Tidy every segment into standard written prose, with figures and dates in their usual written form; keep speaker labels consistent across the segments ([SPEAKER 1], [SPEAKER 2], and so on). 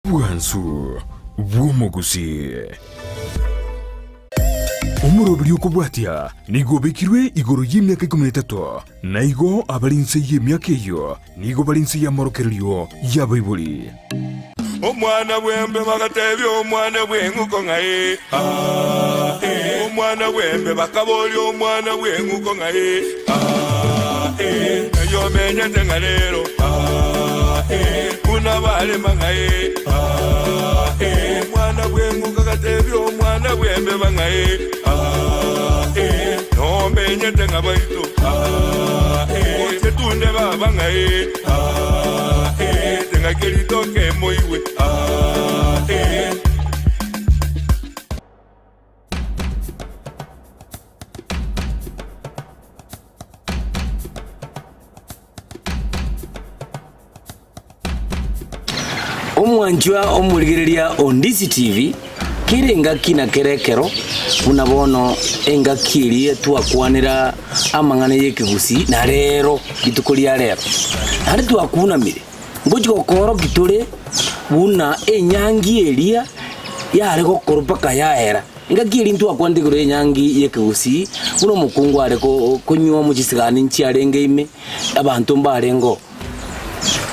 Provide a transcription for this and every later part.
[SPEAKER 1] Bwansu bw'omugusii umurobiri ukubwatia nigo bekirwe igoro y'imyaka 13 na igo abarinse y'imyaka iyo nigo barinse y'amorokeryo y'abayibuli
[SPEAKER 2] omwana wembe bagatebyo omwana bwenguko ngaye omwana wembe bakabolyo omwana bwenguko ngaye yo menye tengalero kuna bale mangaye omwana bwenguko gatebyo omwana wembe bangaye no menye tengabaito ochetunde baba ngaye tengakelito ke moiwe
[SPEAKER 3] omwanjwa omurigereria Ndizi TV kirenga CHING'IGEKERO unabono enga kirie twakwanira amangana y'ekigusi na rero gitukuria rero ari twakunamire ngoji gokoro gitore buna Enyangi eria yare gokoro paka yaera enga kiri twakwandigoro Enyangi y'ekigusi uno mukungu are kunywa mu gisigani nchiarenge ime abantu mbarengo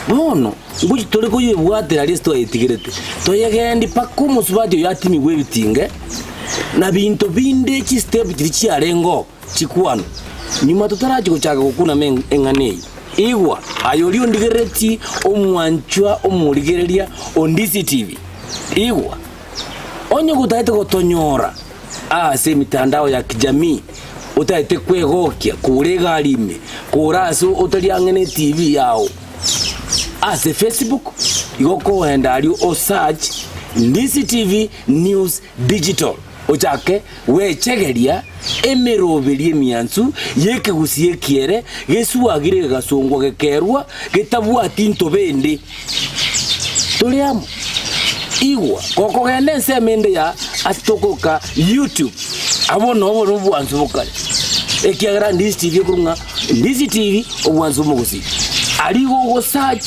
[SPEAKER 3] bono ngoji tore ko yebwate ari sto etigirete toyegendi pakumu subadi yatimi webitinge na binto binde chi step kiri arengo chikuano nyuma tutaraje guchaka gukuna engane igwa ayori ondigereti omwanchwa omurigereria Ndizi TV igwa onyo gutaite gotonyora ase mitandao ya kijamii utaite kwegokia kurega rime kuraso utariangene TV yao ase Facebook yoko hendario o search Ndizi TV News Digital ochake wechegeria emeroberie miansu yekigusi yekiere gesuagire gasongo gekerwa getabwati ntobende tuliamo igwa koko gende semende ya atokoka YouTube abono bwanzu bukale ekiagra Ndizi TV kurunga Ndizi TV obwanzu mugusi aligo go search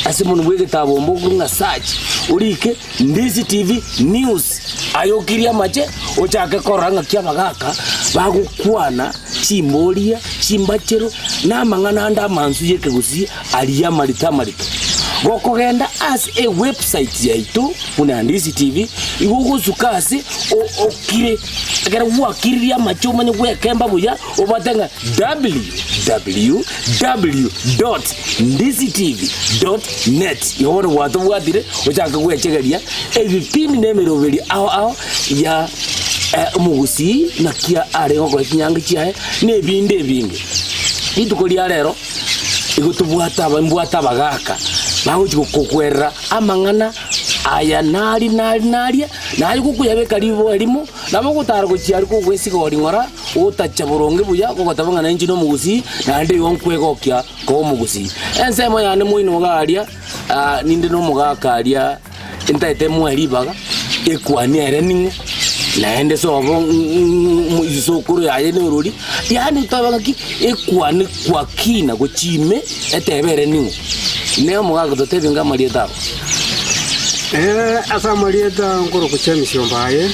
[SPEAKER 3] asimuntu bwege tabombo kurunga search urike Ndizi TV News ayokiria mache ochake koranga kya bagaka bagukwana chimbolia chimbachero na mangana anda mansu yekigusi aliya maritamarika gokogenda as a website yaitu una Ndizi TV igugusukase okire agera wakiria macho manye gwekemba buya obatenga www.ndizitv.net yoro watu bwadire ochaka gwechegeria ebipindi nemeroberi aho ya Gusii na kia arego kwa Enyangi chiae nebinde bingi itukoria rero igutubwata bagaka baho chikukwera amangana aya nari kukuyabeka ribo elimo nabo gutara guchiari kugwesiga ngora utacha buronge buya gogotabanga na injino Gusii na ndi yonkwegokia ko Gusii ensemo yane muino garia ninde no mugakaria entaite mweri baga ekwani ereningo naende sobo isokuru yaye neruri yani tabaki ekwani kwa kina gochime etebere ningo neo mugaga totevinga marieta
[SPEAKER 4] asa marieta ngoro kuchemisho mbaye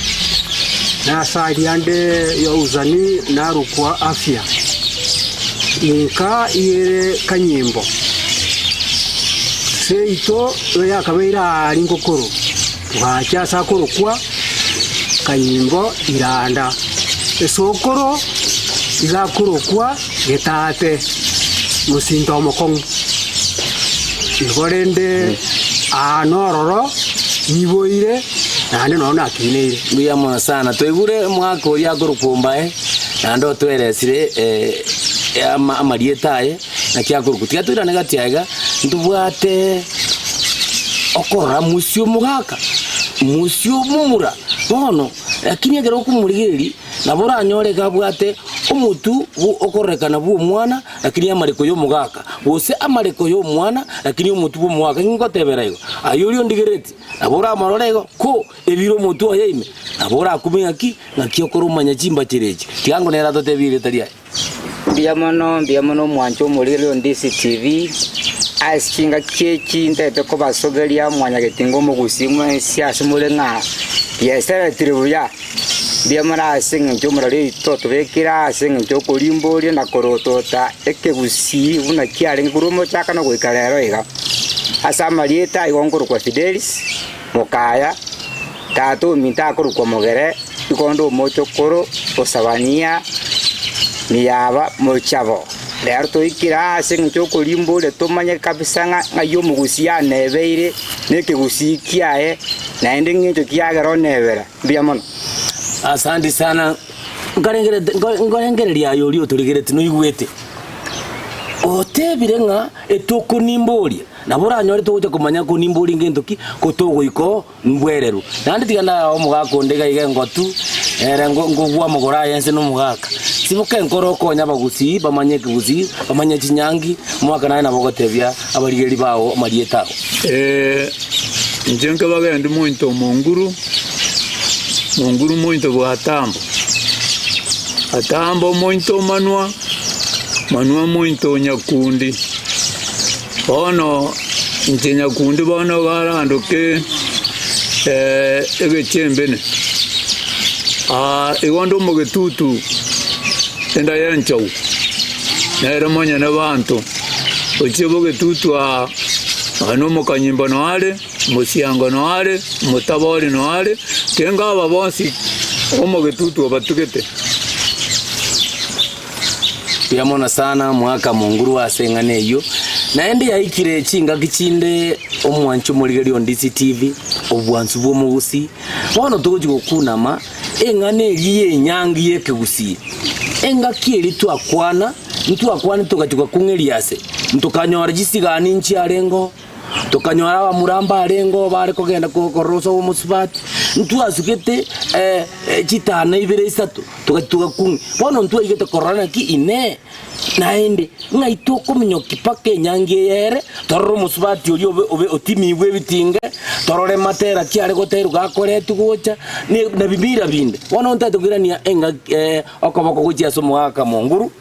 [SPEAKER 4] na sadi ande ya uzani na rukwa afya inka ire kanyimbo seito ya kabeira ringokoro twacha sakoro kwa kanyimbo iranda esokoro igakoro kwa getate musinto mokong igorende anororo niboire nane nona kinere
[SPEAKER 3] biyamona sana twegure mwako ya gurukumbae nando tweresire amarietaye na kya gurukutia twira negatiaga ndubwate okora musio mugaka musio mumura bono lakini agero kumurigeri nabora anyore kabwate omutu okorekana bu mwana lakini amareko yo mugaka bose amareko yo mwana lakini omutu bu mwaka ngoteberayo ayuri ondigereti nabora amarorego ko ebiro mutu ayime nabora akumenya ki nakiyokoro manya chimba chireje kiango nera totebire taria
[SPEAKER 5] biamono mwancho muri Ndizi TV askinga keki ndete ko basogeria mwanya getingo mu Gusii mwe siasa mulenga yesere tribuya bia mara singa jomrari toto bekira singa joko limbori na korotota eke Gusii una kiare ngurumo chaka no gwikarero iga asa marieta igongoro kwa Fidelis mokaya tato minta kuru kwa mogere ikondo mochokoro osabania miyaba mochabo lero to ikira singa joko limbori tomanye kabisa nga yo mu Gusii anebeire neke Gusii kiae na endingi to kiagero nebera bia mono.
[SPEAKER 3] Asante sana. Ngorengereria yori oturigirete no igwete. Otebirenga etoko nimboria. Nabora nyore toje kumanya ko nimbori ngendoki ko togo iko mbwereru. Nandi tigana omugako ndega ige ngotu era ngogwa mugora yense no mugaka. Simuke nkoro ko nyaba Gusii bamanye Gusii bamanye CHING'IGEKERO mwaka naye nabogotebya abarigeri bawo marietaho.
[SPEAKER 6] Njenga bagende muito monguru muito bwatambo atambo muito manua muito nyakundi ono nje nyakundi bono garandoke egechembene igondo mugetutu enda yanchau nere monya na bantu ochibo getutu ano mukanyimba no ale musiango no ale mutabori no ale kenga babonsi omo getutu abatugete
[SPEAKER 3] yamona sana mwaka munguru asengane yo naende yaikire chinga kichinde omwanchu muligeri Ndizi TV obwansu bwo mu Gusii bono togoji gokunama engane liye Enyangi yeke Gusii enga kieri twakwana tukachuka kungeliase ntukanyora jisigani nchi arengo tukanyora wa muramba arengo bare kogenda kokoroso wo musubati ntwasukete chitana ibere isatu tukatuka kungi bono ntwigete korana ki ine naende ngaitoko minyoki pake Enyangi yere torro musubati oli obe otimiwe bitinge torore matera kiare goteru gakoretu gocha na bibira binde bono ntatugirania enga okoboko gochia somo aka monguru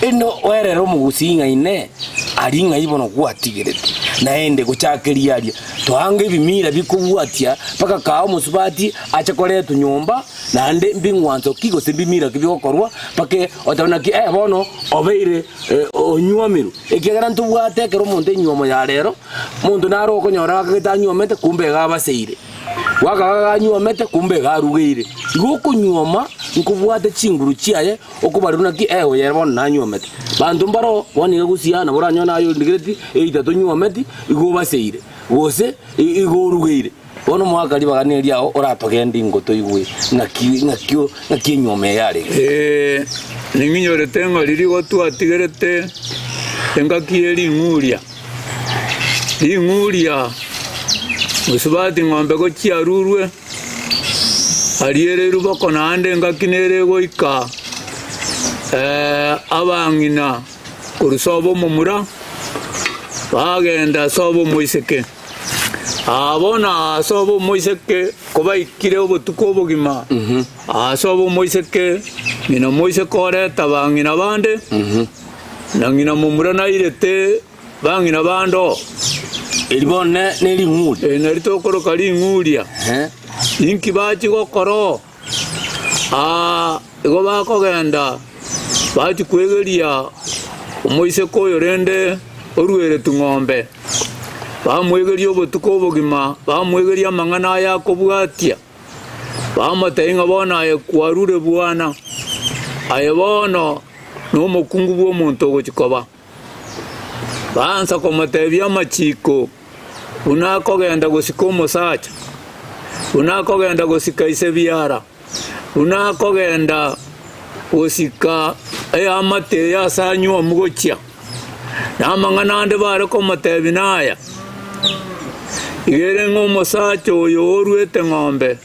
[SPEAKER 3] eno werero mu Gusii ngaine ari ngaibono gwatigirete naende guchakeria aria twange bimira bikubwatia paka kao musubati achakore tunyumba nande mbingwanzo kigo sembimira kibigokorwa pake otabona ki bono obeire onyuamiru ekigara ntubwate kero muntu enyuomo ya rero muntu naro konyora gitanyuomete kumbe gabaseire wakaga nyuomete kumbe garugeire igokonyuoma nkubwate chinguru chiaye okubaruna ki oyerbo nanyuomete bantu mbaro woni Gusii na boranyona ayo ndigireti eitatu nyuomete igobaseire wose igorugeire bono mwaka libaganiria oratogendi ngoto igwe nakio nyuome yare
[SPEAKER 6] ninginyorete ngoriri gotu atigerete engakieri nguria musubati ngombe go chiarurwe ariere rubako nande ngakinere goika abangina kurusobo mumura bagenda sobo moiseke abona sobo moiseke kobaikire obutuko bugima sobo moiseke ngina moiseke ore tabangina bande nangina mumura nairete bangina bando
[SPEAKER 3] elibone neli nguli
[SPEAKER 6] narito koro kali ngulia inki bachi gokoro ego bakogenda bachi kwegeria omoise koyo rende oruere tungombe bamwegeria obutuko bugima bamwegeria mangana ya kobwatia bamatainga bona aye kwarure bwana aye bono no mukungu bwo muntu gochikoba bansa komatebya machiko unakogenda gusika omusacha unakogenda gusika isebyara unakogenda gusika amate ya sanyu omugochya namangana ande bare komatebya naya igere ngomusacha oyo orwete ngombe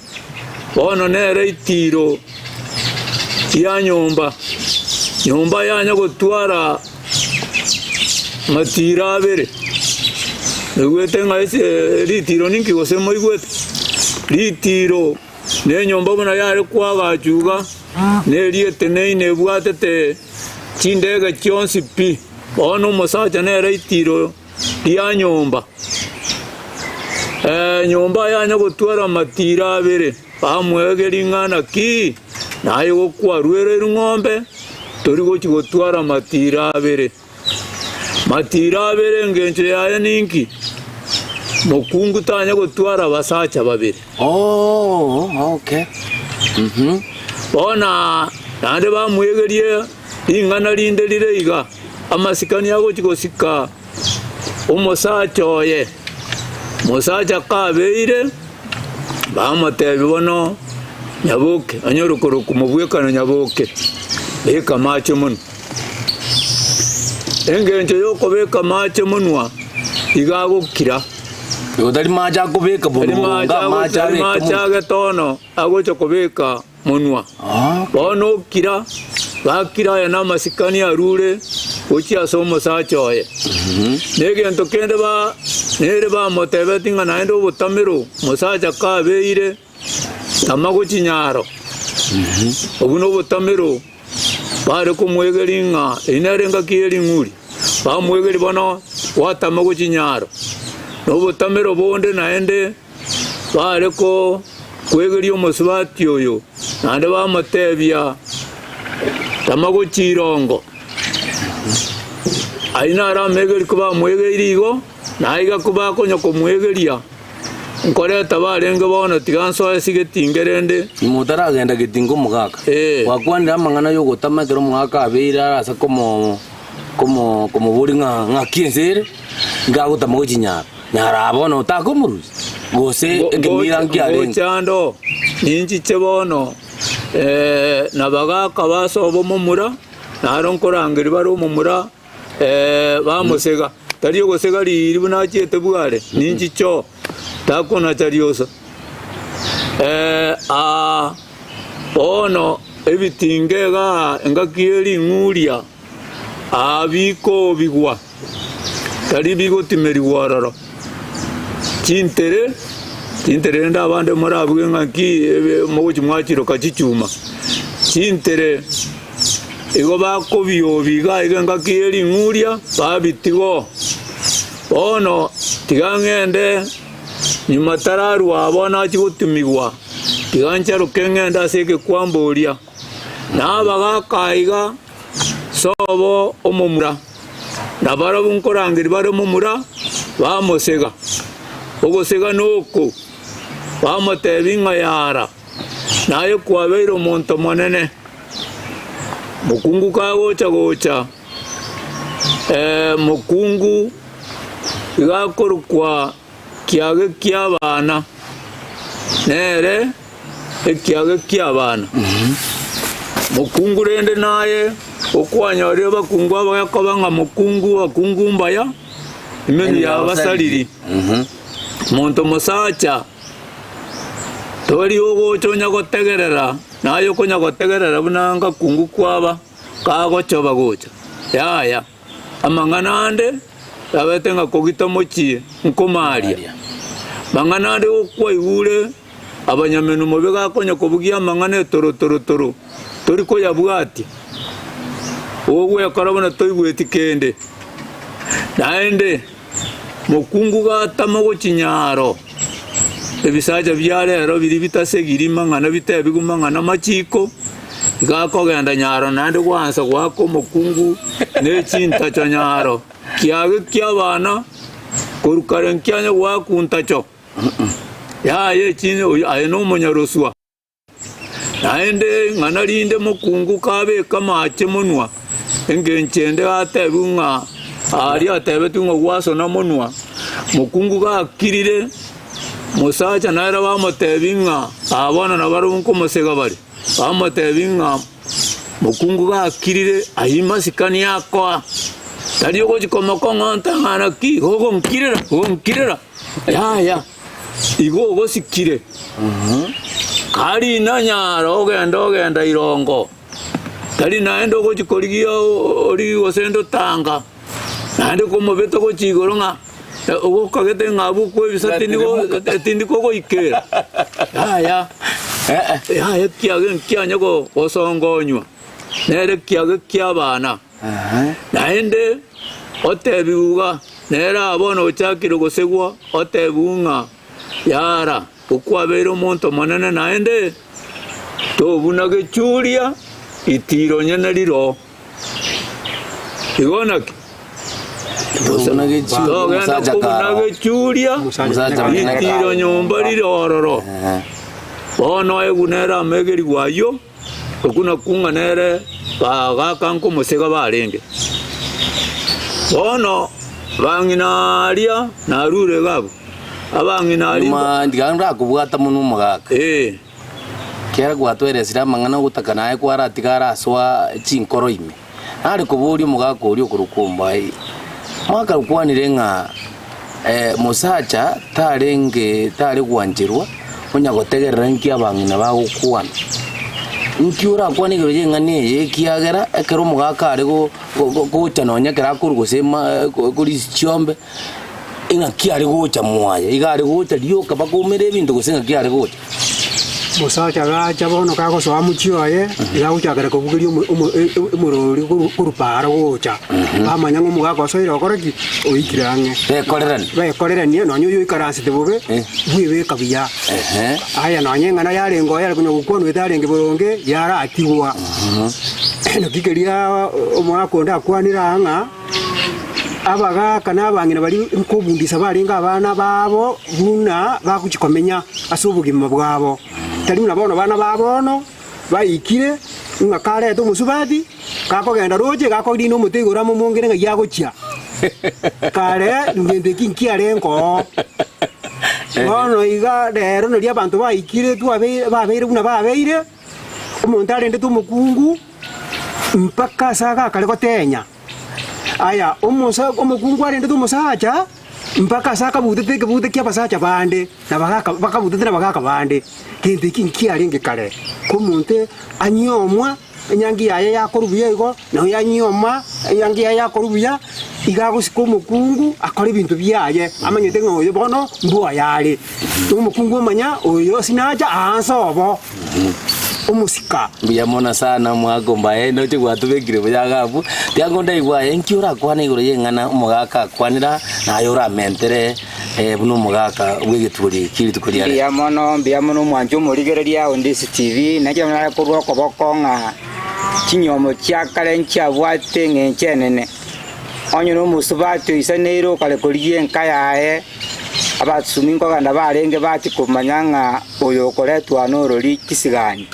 [SPEAKER 6] bono nere itiro ya nyumba yanya gutwara matira abere egwete ngaise litiro ninki gosemo igwete litiro ne nyomba bona yare kwagachuga ne liete ne bwatete chindega chionsi pi ono musacha ne litiro ya nyumba nyumba yanya gutwara matira abere bamwegeri ngana ki nayo gukwarwere ng'ombe tori gutwara matira abere ngencho yaye ninki mukungu tanya gutwara basacha babiri.
[SPEAKER 3] Okay.
[SPEAKER 6] Bona nande bamwegerie ingana rinde rireiga amasikani yago chigosika umusacha oye musacha kabeire bamutebi bono nyabuke anyorukuru kumubwekana nyabuke beka mache muno engencho yoko beka mache munwa igagukira
[SPEAKER 3] yodari maja kubeka bunga
[SPEAKER 6] maja getono agocho kubeka munwa bono kira bakira ya namasikani arure uchi asomo sachoye negento kende ba nere ba motebe tinga naendo butamiro musacha kabeire tamago chinyaro obuno butamiro bare kumwegeringa inarenga kieri nguri ba mwegeri bono watamago chinyaro no butamiro bonde naende bare ko kwegeri omusubati oyo nande ba motebia tamago chirongo aina ara megeri kuba mwegerigo naiga kuba konyo kumwegeria nkore tabarenge bono tiganso esigetingerende
[SPEAKER 3] mutaragenda gitingo mugaka wakwandira mangana yo gutamatero mwaka abeira asa como buringa kinsere ngagutamago chinyara nyara bono takomuruzi gose ngimira ngiarenga
[SPEAKER 6] chando ninji chebono nabagaka basobo mumura naronkorangeri baro mumura bamusega tariyo gosega riri bunachete bware ninji cho takona tariosa ono ebitingega ngakieri nguria abiko bigwa tari bigotimeri wararo Chintere nda abande murabwe ngaki muguchi mwachiro kachichuma chintere igo bakobiyo biga igenga kieri nguria babitigo ono tigangende nyuma tararu abona chigutimigwa tigancha rukengenda seke kwamboria nabagakaiga sobo omumura nabara bunkorangiri bare mumura bamosega ogosega noko bamotebinga yara nayo kwabeiro monto monene mukungu gocha mukungu igakorukwa kiage ky'abana nere ekiage ky'abana mukungu rende naye okwanyore bakungu abakabanga bakungu mbaya imeni yabasaliri monto musacha tori ogochonya gotegerera nayo konya gotegerera bunanga kungu kwaba kagochoba gocha yaya amanganande abetenga kogita mochi nkomaria manganande okwa igure abanyamenu mobega konya kobugia mangane toro tori ko yabwati ogwe yakarabona toigweti kende naende mukungu gatamago chinyaro ebisaja byarero biri bitasegiri mangana bitebigumangana machiko gakogenda nyaro nande gwansa gwako mukungu nechinta cha nyaro kiage kyabana korukaren kyanya gwakuntacho yaye chine ayeno munyaroswa naende ngana rinde mukungu kabe kamache munwa engenchende atebunga ari atebetunga gwaso na munwa mukungu gakirire musacha naira bamotebinga abana nabarunko musega bari bamotebinga mukungu gakirire ayimasikani yakwa tariyo gochikomoka nganta ngana ki gogo nkirira ya igo gosikire kari na nyaro ogenda irongo tari naendo gochikorigia ori gosendo tanga nande komobeto gochigoronga ogo kagete ngabu ko bisati nigo tindiko go ikera ya kiage kianyago osongonywa nere kiage kiabana naende otebiuga nera abono ochakire gosegwa otebunga yara okwabere omonto monene naende tobuna gechuria itiro nyene riro igonaki
[SPEAKER 3] Tobuna
[SPEAKER 6] gechuria itiro nyomba rirororo bono egunera megeri gwayo okuna kunga nere bagakanko musega barenge bono banginaria narure gabo abanginaria
[SPEAKER 3] ndiganga kubwata muno mugaka kera gwatweresira mangana gutakana kwara tigara aswa chinkoro ime ari kuburi mugaka uri okurukumba mwaka rukwanire nga musacha tarenge tari gwanjirwa onya gotegerera nki abangina bagukwana nkiura kwanigiro yengane yekiagera ekero mugaka ari gocha nonya kera kurugusema kuri chiombe inga kiari gocha mwaya igari gocha rioka bakumere ebintu gusenga kiari gocha
[SPEAKER 4] musacha gacha bono kagosoa muchioye igaguchagera kubugeria umurori kurupara gocha amanya ngo mugaka osoira okoreki oikirange bekoreranie nonyo yoikaransite bobe bwibe kabiya aya nonye ngana yarengo yare kunyo gukwano itarenge boronge yara atigwa no kikeria omwaka onda kwanira anga abagaka nabangina bari nkobundisa barenga abana babo buna bakuchikomenya asubugima bwabo tari muna bana babono baikire ngakare to musubati kakogenda roje gakorino mutegura mu mongere nga yagochia kare ngende kinkiare nko bono iga rero no ria bantu baikire tu babere buna babeire umuntu arende tu mukungu mpaka saga kale gotenya aya umukungu arende tu musacha mpaka saka bute kia basacha bande na bakabutete na bagaka bande kende kinkiare ngekare kumunte anyomwa enyangi yaye yakorubuya igo na yanyoma enyangi yaye yakorubuya igagusika umukungu akora ibintu byaye amanyete ngoyo bono mbuwa yari umukungu amanya oyo sinaja ansobo umusika
[SPEAKER 3] mbiyamona sana mwagomba no chigwatubekire buyagabu tyangonda igwa enkiura kwana igoro yengana umugaka kwanira na yora mentere buno mugaka wegituri kiri tukuriya
[SPEAKER 5] mbiyamona mwanjo murigereria Ndizi TV naje mara kurwa kobokonga kinyomo kyakale nkyabwate ngenkenene onyo no musubati isanero kale kuriye nkayae abatsumingo ganda barenge bati kumanyanga oyo koletwa norori kisigani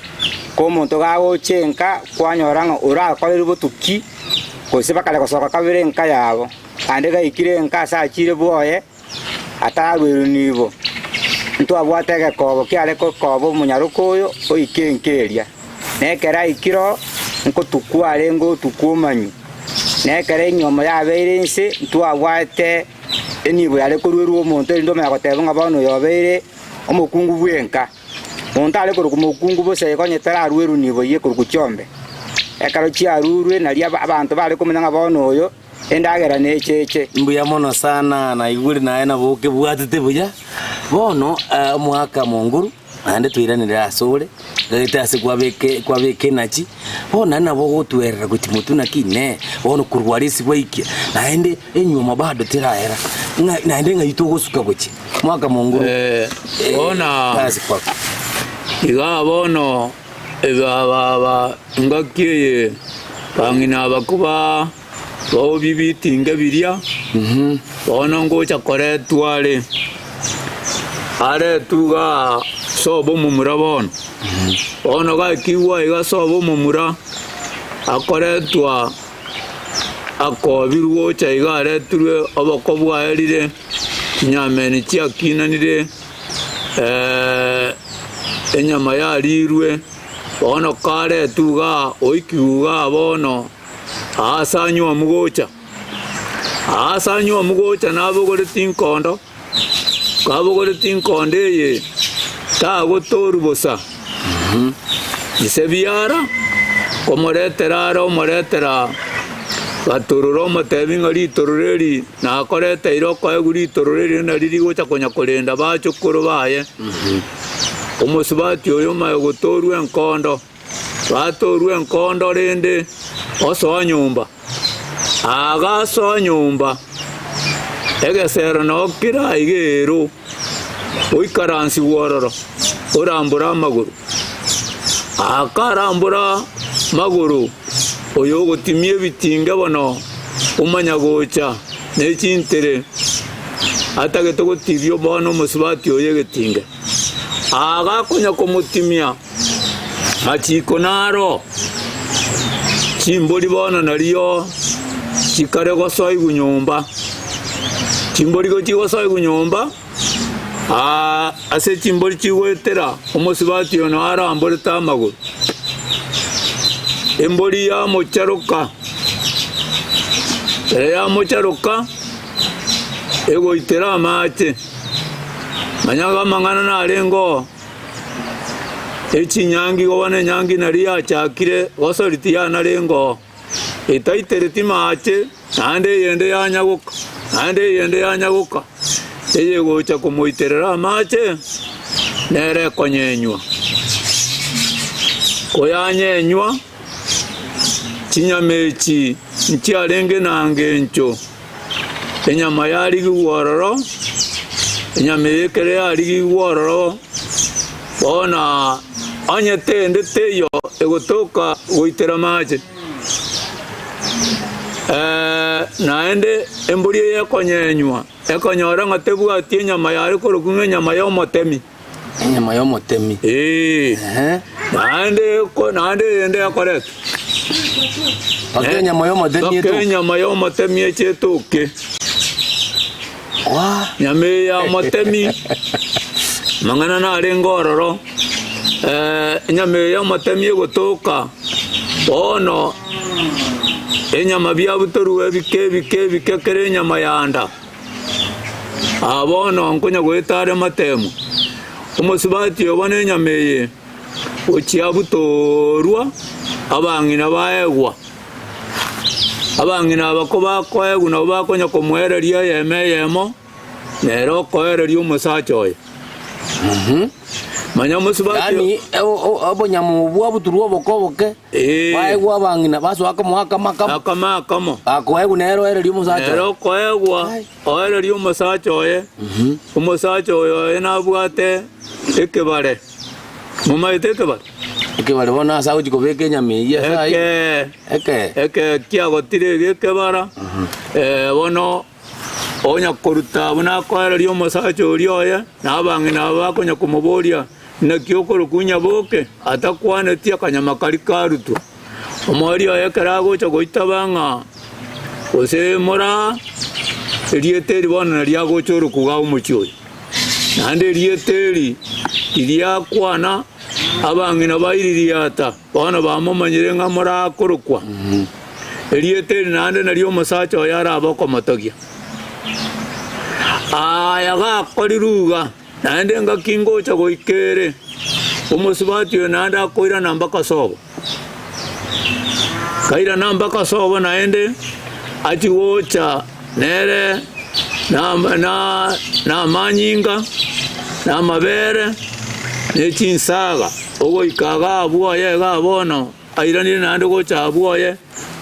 [SPEAKER 5] ko muntu gawo chenka kwanyoranga ura kwale rubutuki ko sebakale kosoka kabire nka yabo ande ga ikire nka sa chire boye atarweru nibo ntu abwatege kobo kyale ko kobo munyarukoyo oikenkeria nekera ikiro nko tukwale ngo tukumanyu nekere nyoma yabeire nse ntu abwate enibo yale ko rweru omuntu ndo mena gotebanga bano yobeire omukungu bwenka muntu ale ko kumukungu bose konyetera rweru nibo ye ko kuchombe ekaro chia rurwe na ria abantu bale kumenya bono oyo endagera necheche
[SPEAKER 3] mbuya mono sana na iguri naye na boke bwatete buya bono mwaka monguru ande twiranira asore gagita ase kwabeke nachi bona nabo gotwerera kuti mutu nakine bono kurwarisi bwaikia naende enyuma bado tiraera naende ngaitu gosuka gochi mwaka monguru
[SPEAKER 6] bona kasi kwa iga bono eba ngakiye bangina bakuba bo bibitinga biria bona ngocha kore twale are tuga sobo mumura bono bona ga kiwa iga sobo mumura akore twa akobiruo cha iga are turwe abakobwa erire nyameni chiakinanire enyama yarirwe bono kare tuga oikiuga bono asanywa mugocha nabogore tinkondo kabogore tinkonde ye tagotoru bosa isebiara komoretera batururo motebinga ritororeri na korete iroko eguri tororeri na riri gocha konya korenda bachukuru baye omusubati oyo mayo gotoru enkondo batoru enkondo rende oso nyumba agaso nyumba egesero no kira igero oikaransi wororo orambura amaguru akarambura maguru oyo gotimie bitinga bono umanya gocha nekintere atagete gotibyo bono musubati oye getinga agakonya komutimia achiko naro chimbori bono nariyo chikare gosoi gunyomba chimbori gosoi gunyomba ase chimbori chiwetera omusubati ono arambore tamaguru embori ya mocharuka ego itera amache manyaga mangana narengo Enyangi gobane Enyangi nari achakire gosoriti ya narengo itaitereti mache ande yende yanyaguka eye gocha kumuiterera amache nere konyenywa koyanyenywa chinyamechi nchiarenge nange ncho enyama yari gwororo enyama yekere yari gwororo bona anyetende teyo egotoka goitera mache naende emburi yekonyenywa ekonyora ngatebu ati enyama yari korokunga enyama y'omotemi naende yende yakoreka nyama y'omotemi echetoke nyama ya motemi mangana narenga ororo nyama y'omotemi egotoka bono enyama bya butoruwe bike kere enyama yanda abono nkonya gwetare matemu umusubati obone enyama eye ochia butorwa abangina baegwa abangina bakoba koegu na bakonya komwereria yemo nero koereria umusacha oyo manya musubati
[SPEAKER 3] yani abonyamu bwa buturwo bokoboke baegwa abangina baso akamakamo akoegu nero ereria umusacha
[SPEAKER 6] nero koegwa oereria umusacha oyo umusacha oyo enabwate ekebare mumaite ekebare
[SPEAKER 3] bona asa uchi kobeke nyamiya sai
[SPEAKER 6] eke kiagotire gekebara bono onya koruta buna koereria umusacha orioye nabangina bakonya kumuboria nakiokoro kunya boke atakwanetia akanyama kari karutwa omori oyo karagocha goitabanga osemora erieteri bono nariagocha orukuga omochi oyo nande erieteri iriakwana abangina baiririata bono bamomanyire ng'a morakorokwa erieteri nande nario omosacha oyo arabokomotogia aya gakoriruga nande ngakingocha goikere omusubati oyo nande akoira namba kasobo kaira namba kasobo naende achigocha nere na manyinga na mabere nechinsaga ogoikaga abwoye gabono airanire nande gocha abwoye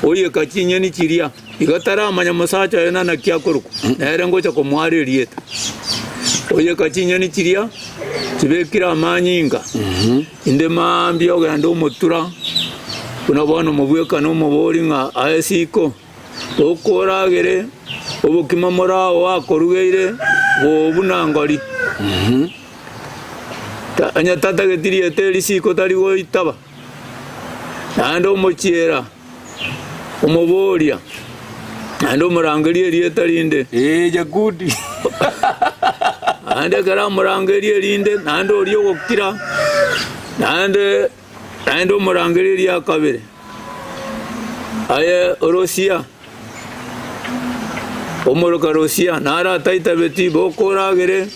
[SPEAKER 6] oye kachinyeni chiria igataramanya musacha oyo nanakiakoruku nere ngocha komwarerieta oye kachinyeni chiria chibekira amanyinga inde mambi ogenda omotura kuna bono mobweka nomobori ng'a aesiko okoragere obokima morao wakorugeire bobunangori anya tata getirie teri siko tari goitaba nande omochiera omoboria nande omorangerie rieta rinde
[SPEAKER 3] jakudi
[SPEAKER 6] nande kara omorangerie rinde nande orio gokira nande omorangerie ria kabere aye Rosia omoroka Rosia nara taita beti bokoragere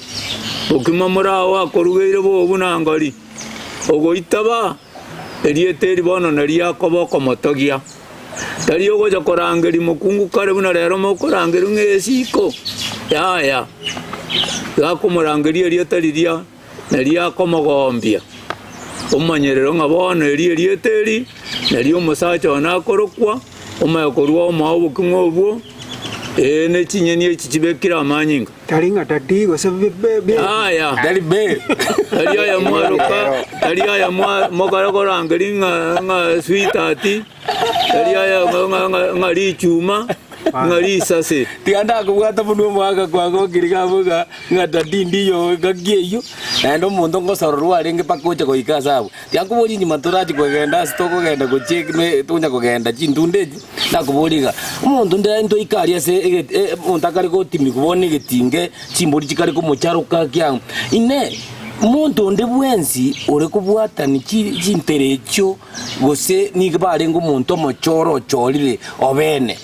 [SPEAKER 6] okima morao akorugeire bobunangori ogoitaba erieteri bono naria koboko motogia tari ogocha korangeri mokungu kare buna rero mokorangeri ng'esiko yaya gakomorangeri erietariria naria komogombia omanyerero ng'a bono erieteri naria omosacha ona akorokwa omaye korwa omao oboking'a obwo ne chinyeni echichibekira amanyinga
[SPEAKER 4] talinga tatigo sebebe
[SPEAKER 6] aya
[SPEAKER 3] Dali be.
[SPEAKER 6] aliya ya mwaruka aliya ya mokaragora nga sweetati aliya ya ngari chuma ngari sase
[SPEAKER 3] Tianda kubwata buno mwaka kwango kiriga buga ngata dindiyo gagiyo. Ndo muntu ngosoro arenge pakocha ko ikasabu. Tiakubori ni maturaji kugenda stoko genda go check me tunya kugenda chindundeji. Nakuboriga. Umuntu ndo ikaria se muntakari ko timi kubone getinge chimbori chikari ko mocharuka kya. Ine muntu ndi bwensi uri kubwata ni chinterecho gose ni bare ngo muntu mochoro chorire obene.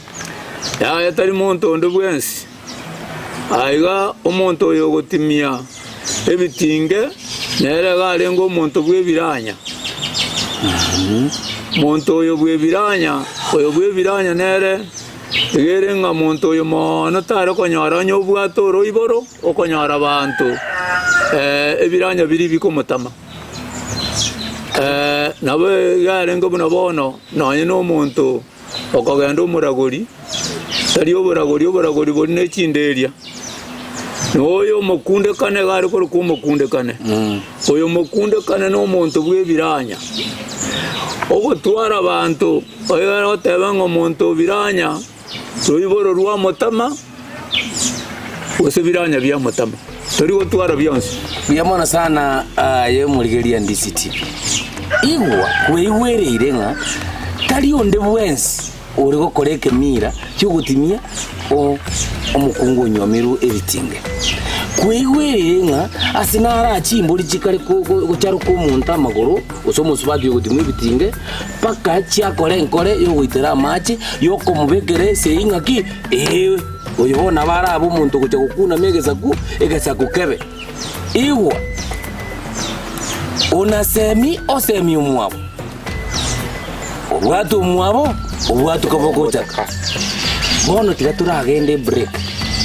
[SPEAKER 6] ya tari muntu ndi bwensi aiga umuntu oyo gutimia ebitinge nere gare ngo muntu bwebiranya muntu oyo bwebiranya nere egere nga muntu oyo mono tare konyara nyobwato ro iboro okonyara bantu ebiranya biri bikomutama nabe gare ngo bunabono nanye no muntu okagenda umuragori tari oburagori bone chinderia noyo mukunde kane gari ko mukunde kane oyo mukunde kane no muntu bwebiranya ogutwara abantu oyo oteba ngo muntu biranya soiboro rwa mutama ose biranya bya mutama tari gutwara byonse
[SPEAKER 3] Biyamona sana ye muligeria Ndizi TV. Igwa kweyiwereire nga tari onde bwensi uri gukoreke mira cyo gutimia omukungu Nyamiru ebitinge. Kweyiwereire nga asinara chimbori chikari ko charo ko muntu amagoro osomusubati yo gutimia ebitinge paka cyakore nkore yo guitera machi yo komubegere se ingaki oyo bona barabo muntu kucha gukuna megeza ku egesa kukebe. Iwa unasemi osemi umwabo obwatu umwabo obwatu kaboko chaka bono tigaturagende break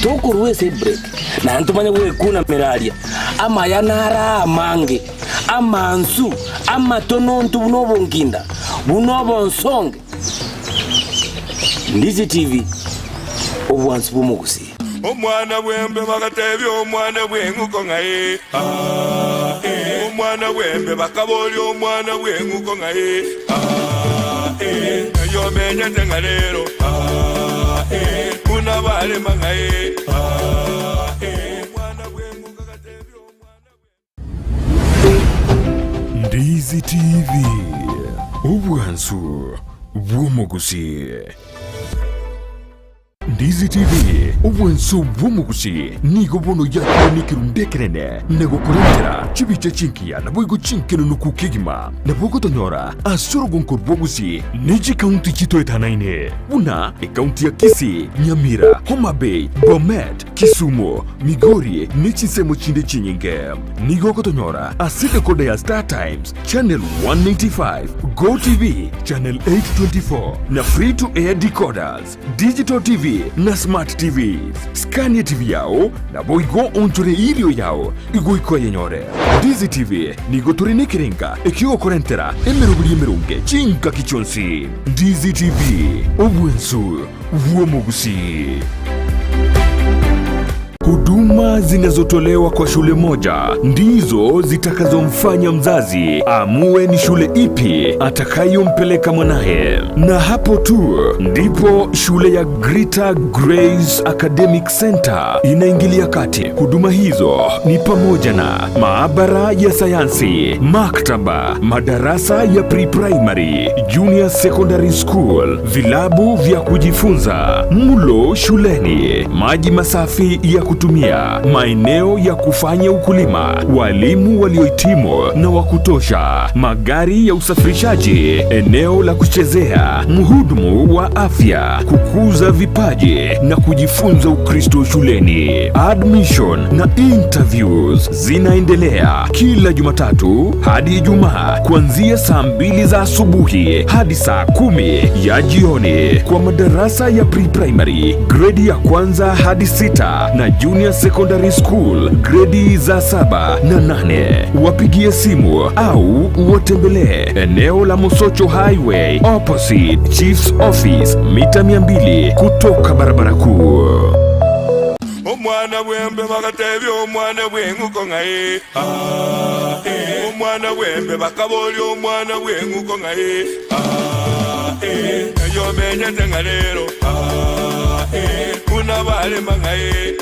[SPEAKER 3] tukuruwese break na ntumanye wekuna meraria ama yanara mange amansu amatono ntu bunobonginda bunobonsonge. Ndizi TV obwansi bumugusi
[SPEAKER 2] omwana bwembe bagatebye omwana bwenguko ngaye omwana bwembe bakaboli omwana bwenguko ngaye yo menye tengalero kuna bale mangaye omwana bwenguko gatebye omwana
[SPEAKER 1] Ndizi TV obwansu bwumugusi. Ndizi TV obwenso bwumugusi nigo bono yakunikiru ndekerene nego kurentera chibiche chinkia na boigo chinkeno nukukigima na bogo tonyora asoro gonkor bogusi neji county chito etanaine una county ya Kisii, Nyamira, Homa Bay, Bomet, Kisumu, Migori nechi semo chinde chinyinge nigo kotonyora aside kode ya Star Times channel 195 Go TV channel 824 na free to air decoders digital TV na smart TVs. Scania TV yao na boigo onchore ilio yao igo iko yenyore. Ndizi TV nigo turine kirenga ekio korentera emerubuli emerunge chinka kichonsi. Ndizi TV obwensu uomugusi. Huduma zinazotolewa kwa shule moja ndizo zitakazomfanya mzazi amue ni shule ipi atakayompeleka mwanae. Na hapo tu ndipo shule ya Greater Grace Academic Center inaingilia kati. Huduma hizo ni pamoja na maabara ya sayansi, maktaba, madarasa ya pre-primary, junior secondary school, vilabu vya kujifunza, mlo shuleni, maji masafi ya kutumia, maeneo ya kufanya ukulima, walimu waliohitimu na wa kutosha, magari ya usafirishaji, eneo la kuchezea, mhudumu wa afya, kukuza vipaji na kujifunza Ukristo shuleni. Admission na interviews zinaendelea kila Jumatatu hadi Ijumaa kuanzia saa 2 za asubuhi hadi saa 10 ya jioni kwa madarasa ya pre-primary, grade ya kwanza hadi 6 na Junior Secondary School gredi za 7 na 8. Wapigie simu au watembelee eneo la Mosocho Highway opposite Chief's Office, mita 200 kutoka barabara kuu.
[SPEAKER 2] Omwana wembe bakatebi omwana bwenguko ngaye omwana wembe bakaboli omwana bwenguko ngaye eyo menye tengalero kuna bale mangaye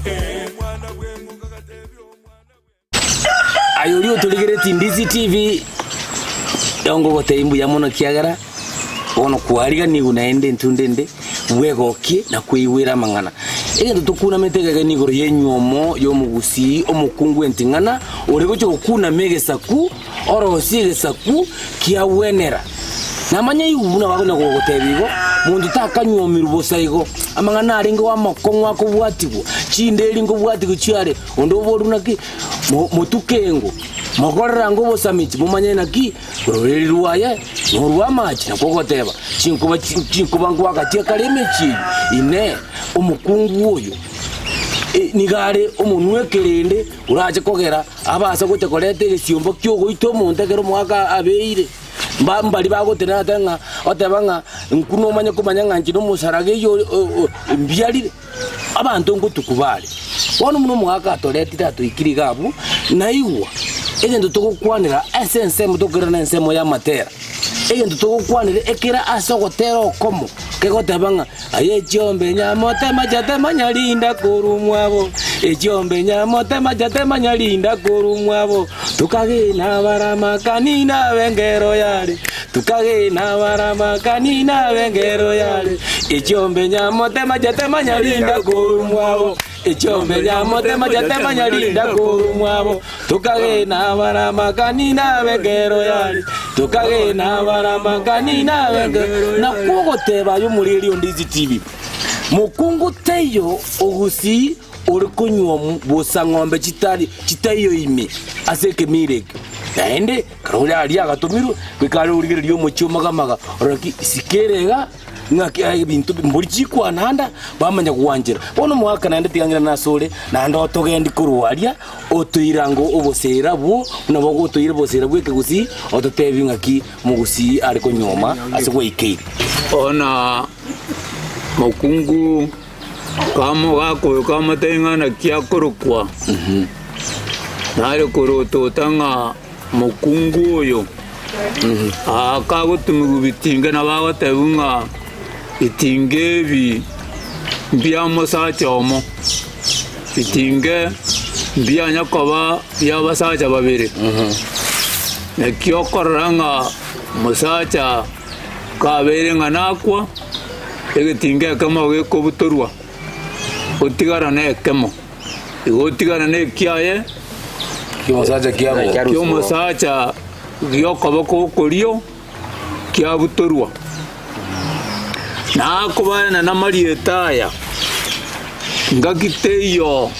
[SPEAKER 2] omwana bwenguko katebi omwana
[SPEAKER 3] ayolio tuligereti Ndizi TV yongo gote imbu ya mono kiagara ono kuariga ni unaende ntundende wegoki na kuiwira mangana egento tukuna metegege ni goro yenyuomo yo Gusii omukungu entingana orego cyo kuna megesaku oro sigesaku kia wenera namanya yubuna bagona gogotebigo mundu takanyuomiru bosaigo amangana aringo wa makongwa ko bwatigo chindeli ngo bwatigo chiare ondo borunaki mutukengo mogorera ngo bosamichi mumanye naki roreri ruaye norwa machi nakogoteba chinkuba ngo akatia kalemechi ine omukungu oyo nigare omunwe kerende uraje kogera abasa gocha korete gesiombo kyogo ito montegero mwaka abeire mbali bagotena tanga otebanga nkuno manya kumanya nganji no musarage yo mbyalire abantu ngo tukubale wono muno mwaka atorete tatu ikirigabu naiwa egento tugukwanira essence mutokera na ensemo ya matera egento tugukwanira ekira asogotera okomo kegotebanga aye chombe nyamote majate manyalinda kurumwabo echombe nyamote majate manyalinda kurumwabo tukagina barama kanina wengero yale tukagina barama kanina wengero yale echombe nyamote majate manyalinda kurumwabo echombe nyamote majate manyalinda kurumwabo tukagina barama kanina wengero yale tukagina barama kanina wengero na kugoteba yo muri Ndizi TV mukungu teyo Gusii uri kunywa bosa ng'ombe chitayo ime aseke mireke naende karoli ali agatumiru kwikale urigererio muchuma gamaga oraki sikerega ngaki bintu mburi chikwananda bamanya kuwanjira bono mwaka naende tigangira nasore nanda otogendi kurwaria otuirango obosera bwo nabo gotuira bosera bweke Gusii ototebi ngaki Gusii ari kunyoma asegwe ikeire
[SPEAKER 6] ona mukungu kamo gako kama tengana kia korokwa nare koroto tanga mukungu oyo akago tumubitinga nabagatebunga itingebi bya mosacha omo itinge bya nyakoba bya basacha babiri nekyo koranga mosacha kabere nganakwa egetinge kama geko butorwa otigara ne kemo otigara ne kiaye
[SPEAKER 3] kimosacha kiabo
[SPEAKER 6] kimosacha gyokoba ko korio kia butorwa na kubana na marietaya ngakiteyo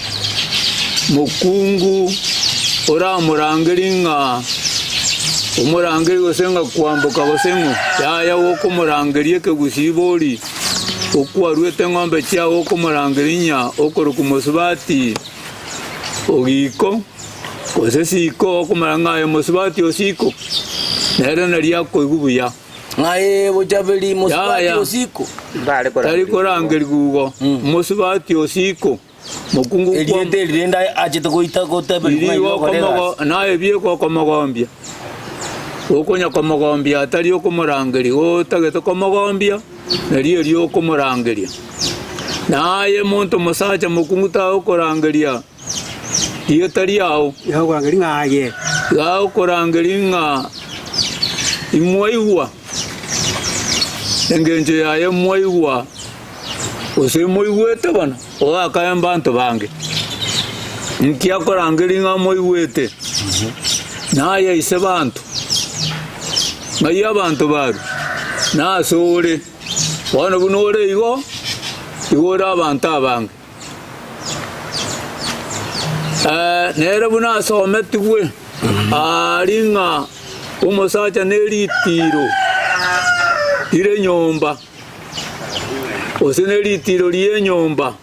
[SPEAKER 6] mukungu ora murangeringa umurangeri gosenga kwambuka gosengo yaya woko murangerie ke Gusii bori okwarwete ng'ombe chia woko murangerinya okoroku musubati ogiko kosesiko okumuranga musubati osiko nere naria koigubuya
[SPEAKER 3] ngae bojabeli musubati osiko
[SPEAKER 6] tari korangeri gugo musubati osiko mukungu
[SPEAKER 3] eliende lenda ajete goita gotabeli
[SPEAKER 6] nae bie ko komogombia okonya komogombia atari okumurangeri otagete komogombia nari eri okumurangeria naye muntu musacha mukungu ta okurangeria iyo tari yao
[SPEAKER 4] yakurangeri ngaye
[SPEAKER 6] gao kurangeri nga imwaigwa engenje yaye mwaigwa ose mwaigwete bana oaka mbantu bange nkia kurangeri nga mwaigwete naye ise bantu ngai abantu baru nasore wana bunore igo igora abantu abange nere buna sometigwe aringa umusacha neritiro ire nyomba osene litiro lye nyomba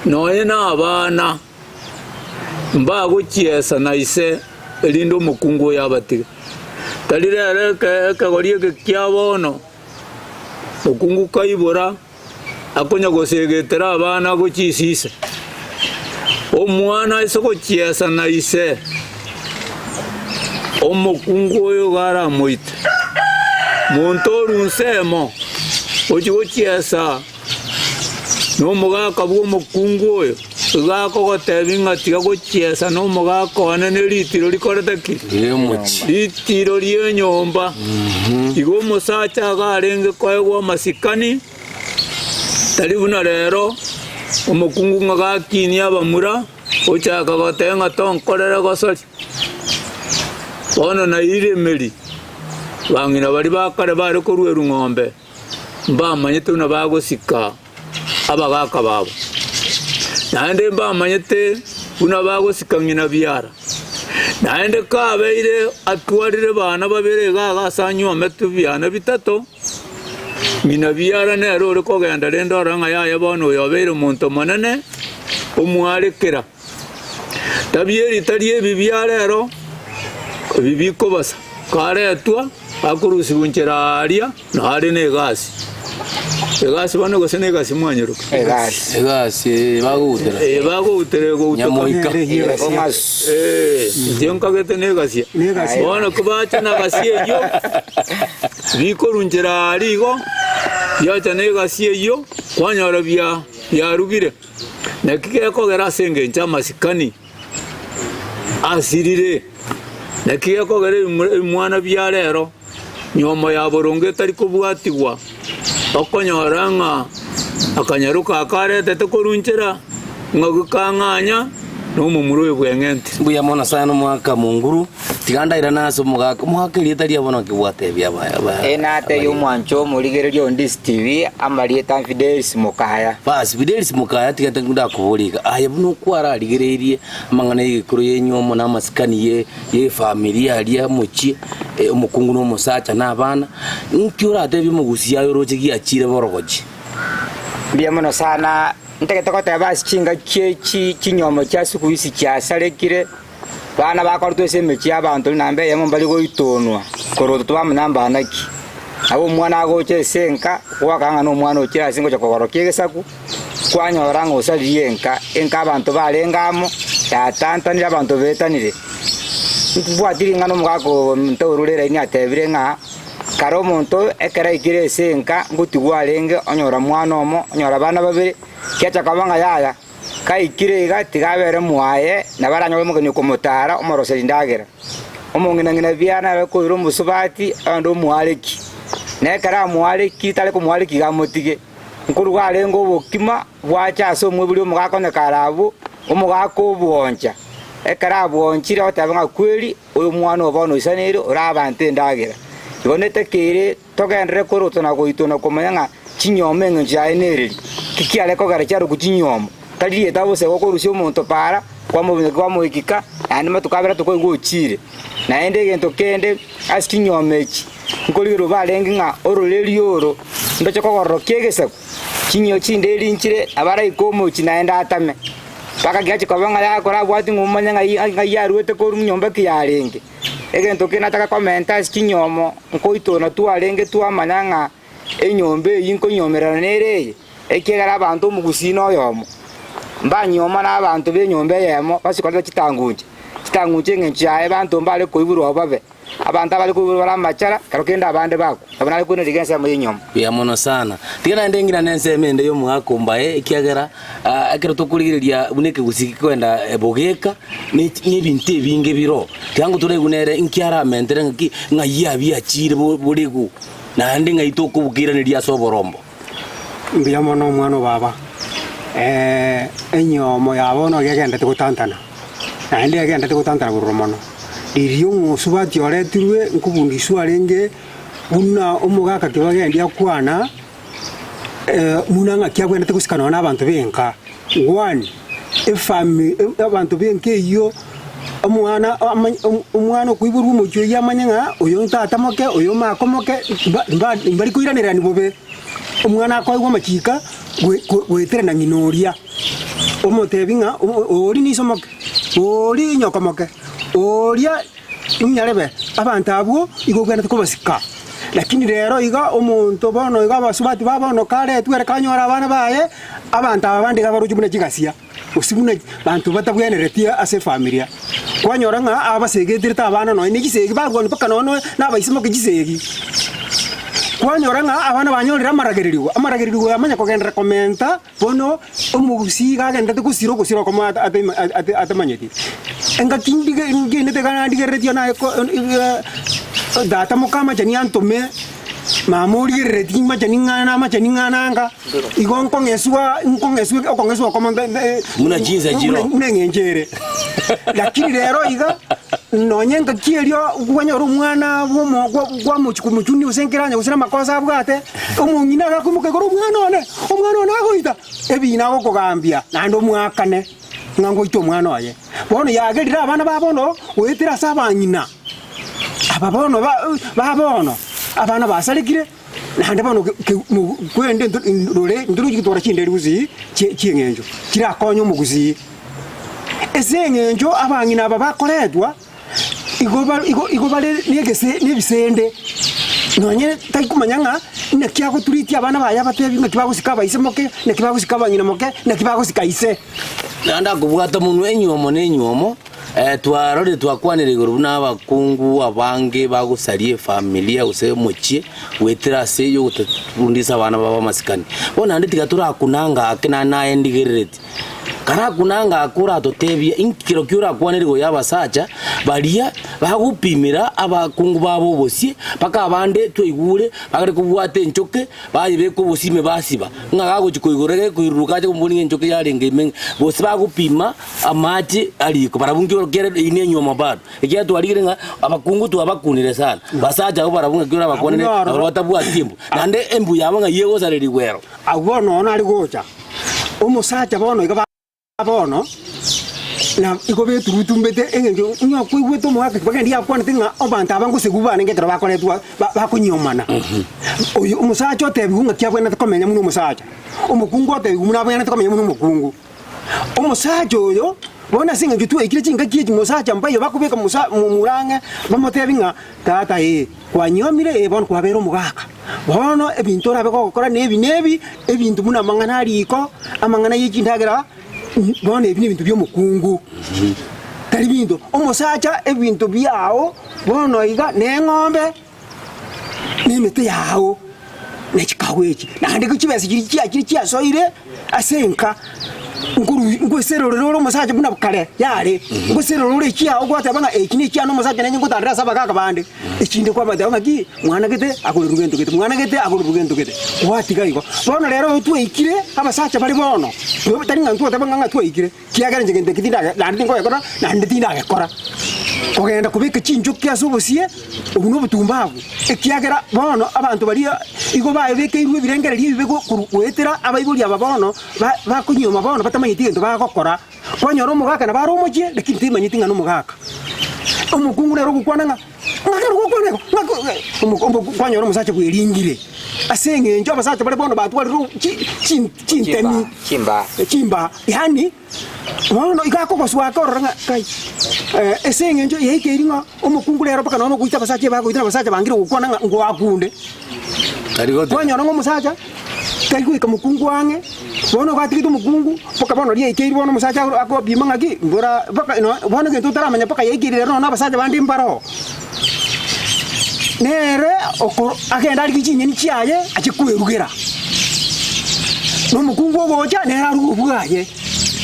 [SPEAKER 6] noye n'abana mbaguchiesa na ise elindo omokungu yabatiga tari rero ekegori eke kia bono okungu kaibora akonya gosegetera abana gochisise omwana ase gochiesa na ise omokungu oyo garamoite muntu orunsemo ochi gochiesa n'omogaka bwa omokungu oyo gakogotebi ng'a tiga gochiesa n'omogaka one ne litiro rikorete ki litiro rie nyomba igo omosacha agarenge koegwa amasikani tari buna rero omokungu ng'a gakinia abamura ochaka goteba ng'a tonkorere gosori bono na iremeri bang'ina bari bakare bare korweru ng'ombe mbamanyete buna bagosika abagaka babo naende mbamanyete buna bagosika ng'ina biara naende kabeire atwarire bana babere gaga asanyomete biana bitato ng'ina biara nero ore kogenda rende orang'a yaya bono oyo obeire omonto monene omwarekera tabieri tari ebi biarero bibikobasa karetwa akorusibwa nchera aria nare na egasi bano gose na egasi mwanyeruka
[SPEAKER 3] egasi
[SPEAKER 6] bagogutere
[SPEAKER 3] nyamoika
[SPEAKER 6] nkagete na egasi bono kubacha na gasi eyo bikorunchera ari igo biacha na egasi eyo kwanyora biarugire nakigekogera ase engencha amasikani asirire nakigekogera mwana biarero nyomo ya boronge tari kubwatigwa okonyora ng'a akanyaruka akaretete korunchera ng'a gukang'anya n'omomuro oyo bweng'ente
[SPEAKER 3] buya mono sana mwaka munguru tigandaira naso mwaka rieta ria bono kibwate bia baya
[SPEAKER 5] enate yo mwancho murigererio Ndizi TV amarieta Fidelis Mukaya
[SPEAKER 3] basi Fidelis Mukaya tigate ngunda kuburika aya buno kwara rigererie amang'ana y'igikuru y'enyomo n'amasikani ye familia aria muchi omukungu n'omusacha n'abana nkiurate bimugusii ayo roche giachire borogochi
[SPEAKER 5] bia mono sana ntegete koteba chinga chinyomo cha siku isi chasarekire bana bakorutwe ase emechi y'abanto nambe yamo mbali goitonwa koroto twamunamba naki abo mwana agoche esenka gwakang'a n'omwana okira ase ngocha kogorokia egesaku kwanyora ng'osarie enka abanto barengamo yatantanire abanto betanire bwatiri ng'ano omogaka ntoorureraini atebire ng'a kare omonto ekera ikire esenka ngotigwa arenge onyora mwana omo onyora bana babere kiacha kabanga yaya kaikire iga tigabere mwaye na baranyowe mugeni komotara omoroseri ndagera omong'ina biana bekoira omusubati ando omwareki nekera mwareki tare komwareki gamotige nkuru gwarenga obokima bwacha ase omwe buri omogaka onyekara abo omogaka obwoncha ekera abwonchire otebe ng'a kweri oyo mwana obono isanire ora abanto endagera ibonete kere togendere korotona goitona komanya ng'a chinyoma eng'encho yaye nereri kikiare kogera chiaro kuchinyomo taririeta bose gokorusia omonto para kwamoikika naende matukabera tokoigwa ochire naende egento kende ase chinyoma echi nkorigero barenge ng'a ororeri oro ndoche kogororokia egesaku chinyo chinde erinchire abaraika omochi naende atame paka giache koba ng'a yakora abwati ng'omanya ng'a yaruete koru nyomba kiyarenge egento kinataka komenta ase chinyomo nkoitona twarenge twamanya ng'a enyomba eyi nkonyomerana nereye ekiegera abanto omogusii noyomo mbanyoma n'abanto b'enyomba eyemo basikorete chitangunche eng'encho yaye banto mbare koiburwa babe abantu abali koiburwa bara amachara karo kende abande bako abo nari kweneriga ensemo y'enyoma
[SPEAKER 3] ya mono sana tigana ndengina n'ensemo ende y'omogaka ombaye ekiagera ekero tokorigereria buna ekegusii kwenda ebogeka n'ebinto ebinge biro tigango toregunere nkiaramentere ng'a yabiachire borigu naende ng'ai tokobukiraniria ase oborombo
[SPEAKER 4] mbia mono omwana baba enyomo yabono gegendete gotantana naende gegendete gotantana bororo mono irio ng'osubati oretirwe nkobundiswa arenge buna omogaka kibagendia kwana muna ng'a kiagwendete gosikana n'abanto benka one abantu benka eyo omwana okuiburwa omochi oyo amanye ng'a oyo ntatamoke oyo makomoke mbari koiranirani bobe umwana akoigwa makika gwetera na nginoria omotebinga ori ni somoke ori nyokomoke oria nyarebe abantu abo igogana tukobasika lakini rero iga omuntu bono iga basubati babono kare twere kanyora abana baye abantu abandi gabaruju muna kigasia usibuna bantu batabweneretia ase familia kwanyora nga abasegetirita abana no ni gisegi bagoni paka nono nabaisimo kigisegi kwanyora nga abana banyorira amaragerirwa amanya kogendera komenta bono omugusi gagenda kusiro komo atamanyeti enga kindige ngene tegana ndigeretia na data mukama jani antome mamuri reti machaningana nga igonkongeswa koma
[SPEAKER 3] muna jinza jiro
[SPEAKER 4] munengenjere lakini rero iga nonyenga kielio gwanyora umwana bomo gwa muchuni usenkeranya usira makosa abwate omungina gakumuke goro umwana one agoita ebina gokogambia nando mwakane ngango ito umwana waye bono yagerira abana babono wetira sabanyina ababono babono abana basalikire nande bono kwende ndore nduru gitora chinderi Gusii chengenjo kirakonyo mu Gusii esengenjo abangina aba bakoretwa igobale nebisende nonye tayikumanyanga nakiago turiti abana baya batebi nakibagusika bayisemoke nakibagusika banyina moke nakibagusika ise
[SPEAKER 3] nanda kubwata munwe enyomo twarore twakwanire iguru n'abakungu abange bagusarie familia use muchie wetira se yo gutundisa abana baba masikani bona nditiga turakunanga akina naye ndigerereti kara kunanga akura totebia inkiro kyura kwanire go yabasacha baria bagupimira abakungu babo bosie paka abande twigure bagare kubwate nchoke bayibe ko bosime basiba ngaga guchikoigurege kuiruka cyo mbuni nchoke yarenge men bosi bagupima amati aliko barabungiro kere ine nyoma bado ikiya twarigire nga abakungu twabakunire sana basacha ko barabunga kyura bakwanire abatabwa timbu nande embu yabo nga yego sareri wero
[SPEAKER 4] abono ona ali gocha umusacha bono iga abono na igobe turutumbete engenjo nya kwigweto mwaka bagendi akwana tinga obanta abangu segubana ngetera bakoretwa bakunyomana oyo umusacha otebunga kyabwena takomenya muno umusacha umukungu otebunga abwena takomenya muno umukungu umusacha oyo bona singa gitwe ikire kinga kiye umusacha mbayo bakubeka murange bamotebinga tata kwanyomire bono kwabera umugaka bono ebintu rabeko gukora nebi ebintu muna mangana aliko amangana yikindagera bono ebintu byomukungu tali bintu umusacha ebintu byao bono iga nengombe nimete yao nekikawechi nande kuchibese kiri soire asenka ngusero roro musacha buna bukale yare ngusero roro ikia ogwata banga ekini ikia no musacha nenye ngutandira sabaka kabande ikinde kwa bada ngaki mwana gete akuri rugendo gete mwana gete akuri rugendo gete wati gaiko bona rero twe ikire abasacha bali bono tari ngantu tabanga ngatwe ikire kiagara ngende kitinda nandi ngo yakora nandi tinda yakora ogenda kubika chinjo kyasubusie ubuno butumbavu ekiagara bono abantu bali igo baebeke irwe birengere libego kuetera abaibuli ababono bakunyoma bono batamanyiti ndo bagokora kwanyoro mugaka na baro moje lakini timanyiti ngano mugaka umukungu rero gukwananga ngakero gukwaneko kwanyoro musache kwiringire asenge njo abasache bale bono batwaliro chintemi chimba yani bono igako koswa koranga kai esenge njo yekeringa umukungu rero paka nono kuita abasache bagoitira abasache bangire gukwananga ngo akunde kwanyoro ngo musacha kaikuika mukungu wange bono gatigito mukungu poka bono rie ikiri bono musacha ako bimanga ki bora paka no bono ke tutara manya paka yekiri no na basacha bandi mbaro nere oko agenda ari kicinye ni cyaye akikuerugera no mukungu ogocha nera rubwaye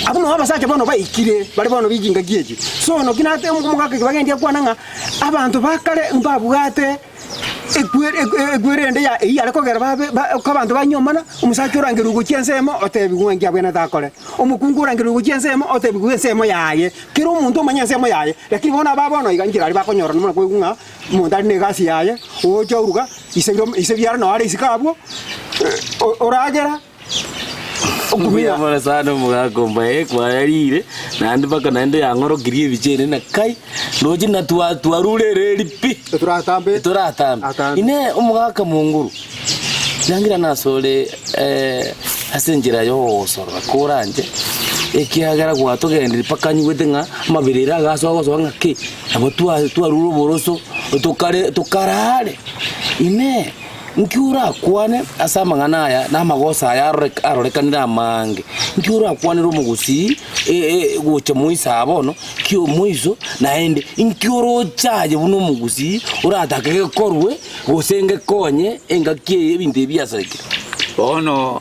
[SPEAKER 4] abo no basacha bono bayikire bari bono bijinga giyeje so no kinate umugaka kibagendia kwananga abantu bakale mbabugate egwerende ya eyale kogera babe kabantu banyomana umusacha urangira ugukyensemo otebigwengi abwena takole umukungu urangira ugukyensemo otebigwensemo yaye kiro umuntu umanyensemo yaye lakini bona babona igangira ari bakonyora numwe kwegunga umuntu ari negasi yaye ojo uruga isebyara no ari isikabwo oragera
[SPEAKER 3] Kumia mara sana mugagomba kwarire nandi baka nande yangoro girie bicene na kai noji na twarure reri pi turatambe ine umugaka munguru nangira nasole asenjira yo sorwa kuranje ekiagara gwatugendire paka nyugwete nga mabirira gaso ngaki abo twaruru boroso tukarare ine nkiura kwane asama nganaya na magosa ya arorekanira mange nkiura kwane ro mugusi gocha muisa abono kio muizo naende nkiuro chaje buno mugusi uratake korwe gosenge konye engakie ebinde byasareke
[SPEAKER 6] bono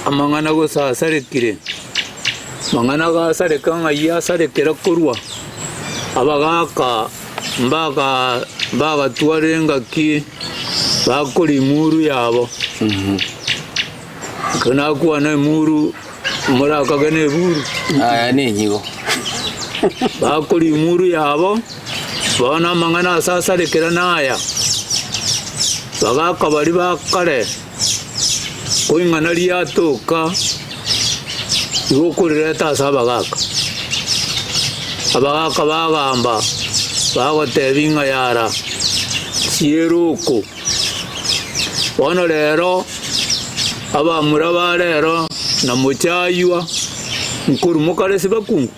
[SPEAKER 6] amangana gosa sarekire mangana ga sareka ngaya sarekera kurwa abagaka mbaga tuarenga ki bakuri muru yabo kana kuwa na muru muraka gane buru
[SPEAKER 3] aya nenyigo
[SPEAKER 6] bakuri muru yabo bona mangana sasa rekera naya bagaka bari bakare kuingana liyatoka yokurira tasa abagaka bagamba bagotebinga yara sieruko bono rero abamura barero na muchaywa nkuru mukarese bakungu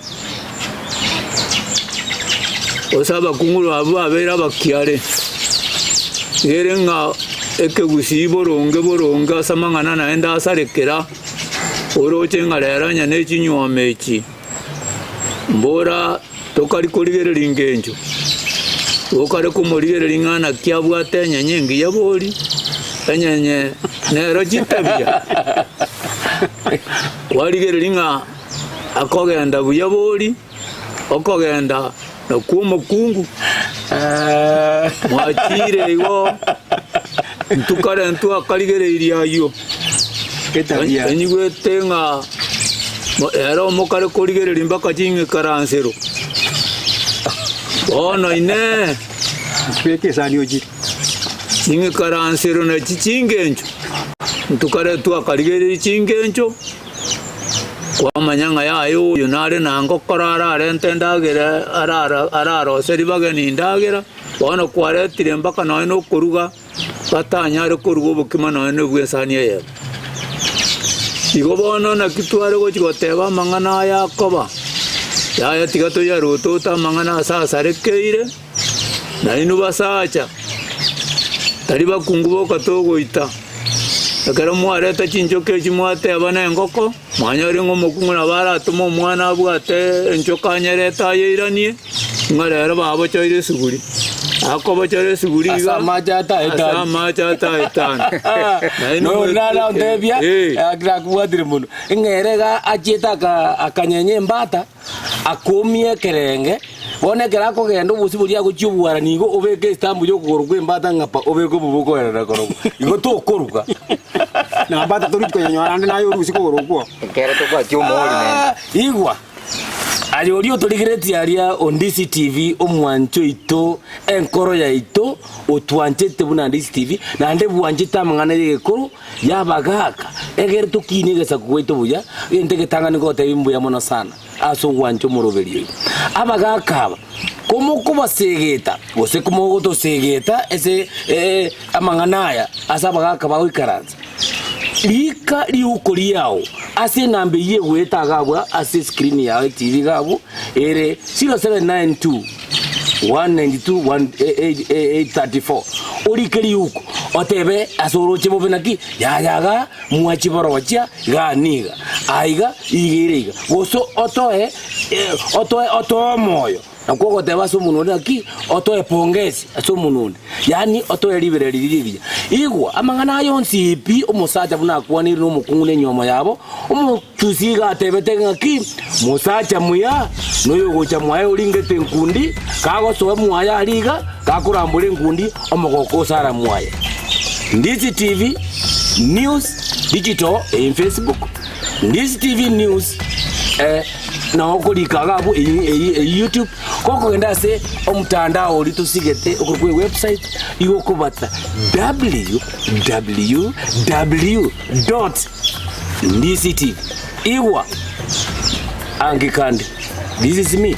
[SPEAKER 6] osaba kunguru abo abera bakiare yerenga ekegusii boronge asamangana naenda asarekera oroche ngarera nyane chinyome echi mbora tokari kurigerera ingenjo okare kumurigerera ingana kyabwate nyenyengi yabori enyenye nero chitabya warigerera inga akogenda buyabori okogenda nakumukungu mwachire iwo ntukare ntu akarigerera iyo ketabya enyigwete nga ero mukare kurigerera imbaka CHING'IGEKERO ono ine
[SPEAKER 4] tweke sani oji
[SPEAKER 6] CHING'IGEKERO na chichingencho ntukare tu akarigerera chingencho kwa manyanga yayo yonare nango korara rentendagera araro seri bageni ndagera ono kwaretire mbaka no kuruga batanyare kurugo bukima no bwesani ye igobono na kitware go chigoteba mangana yakoba yaya tigato ya roto ta mangana sasa rekeire na inu basacha tariba kungubo katogo ita akara mwareta chinjoke chimwate abana engoko mwanyore ngo mukunguna baratumo mwana abwate enjoka nyareta yiranie ngarera babo choire suguri akoba choire suguri
[SPEAKER 3] asama jata
[SPEAKER 6] etan
[SPEAKER 3] no nana ndebya agra kuadire muno ngerega acheta akanyenye mbata akomie kerenge wone kerako gendo busiburia guchubwara nigo obeke stambu yo kugorugwe mbata ngapa obeko bubuko era korogo igo to koruka
[SPEAKER 4] na mbata to rutko nyanyora nayo rusiko gorogwo
[SPEAKER 5] kera to kwa chumori ne
[SPEAKER 3] igwa Ayorio toligireti aria Ndizi TV omwancho ito enkoro ya ito otwanchete buna Ndizi TV na nde bwanchita mangana yekoro yabagaka egere tukinegesa kugwito buya entegetanga nikote bimbuya mono sana aso wancho moroberio abagaka aba komo kubasegeta gose komo gotosegeta ese amanganaya asabagaka bawikaranza lika liukuri yao ase nambe ye weta gabwa ase screen ya TV gabu ere 0792 192 834 orikeri uko otebe asoroche bobenaki yayaga mwachiborocha ganiga aiga igiriga goso otoe moyo nakoko teba so munone aki otoe pongezi aso munone yani otoe libereririria igwa amangana yonsi ipi omusacha buna kwani no mukungune nyomo yabo omutusiga tebete ngaki musacha muya noyo gocha mwaye oringete nkundi kago so mwaya aliga kakurambule nkundi omogoko sara mwaye Ndizi TV News Digital in Facebook Ndizi TV News na okulika gabu YouTube koko genda se omutandao litusigete okwe website yokubata www.ndizitv iwa angikandi. This is me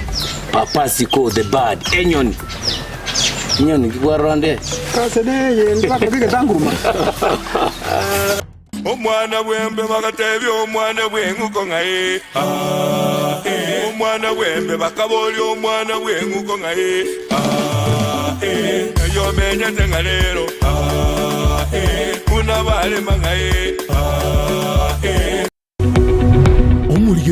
[SPEAKER 3] Papa Siko the bad Enyoni nyoni kigwaronde
[SPEAKER 4] Kasene yende bakabige tanguruma.
[SPEAKER 2] Omwana bwembe bagatebya omwana bw'enguko ngaye omwana bwembe bakabolya omwana bw'enguko ngaye eyo menyete nga leero kunabalema ngaye